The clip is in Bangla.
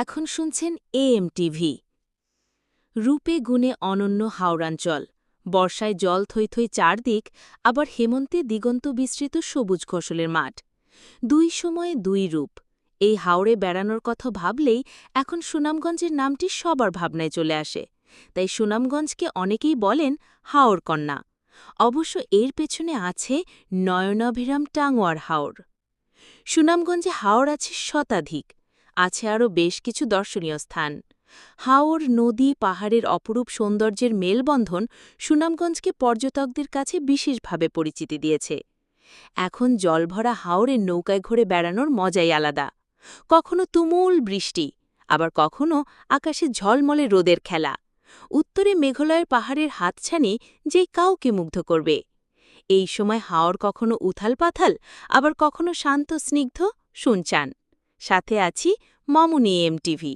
এখন শুনছেন এএমটিভি। রূপে গুণে অনন্য হাওড়াঞ্চল, বর্ষায় জল থই থই চারদিক, আবার হেমন্তে দিগন্ত বিস্তৃত সবুজ ফসলের মাঠ। দুই সময়ে দুই রূপ। এই হাওড়ে বেড়ানোর কথা ভাবলেই এখন সুনামগঞ্জের নামটি সবার ভাবনায় চলে আসে। তাই সুনামগঞ্জকে অনেকেই বলেন হাওর কন্যা। অবশ্য এর পেছনে আছে নয়নাভিরাম টাঙ্গুয়ার হাওর। সুনামগঞ্জে হাওর আছে শতাধিক। আছে আরও বেশ কিছু দর্শনীয় স্থান। হাওর নদী পাহাড়ের অপরূপ সৌন্দর্যের মেলবন্ধন সুনামগঞ্জকে পর্যটকদের কাছে বিশেষভাবে পরিচিতি দিয়েছে। এখন জলভরা হাওরের নৌকায় ঘুরে বেড়ানোর মজাই আলাদা। কখনো তুমুল বৃষ্টি, আবার কখনো আকাশে ঝলমলে রোদের খেলা। উত্তরে মেঘালয়ের পাহাড়ের হাতছানি যে কাউকে মুগ্ধ করবে। এই সময় হাওর কখনো উথাল পাথাল, আবার কখনো শান্ত স্নিগ্ধ শুনচান। সাথে আছি মামুনি এমটিভি।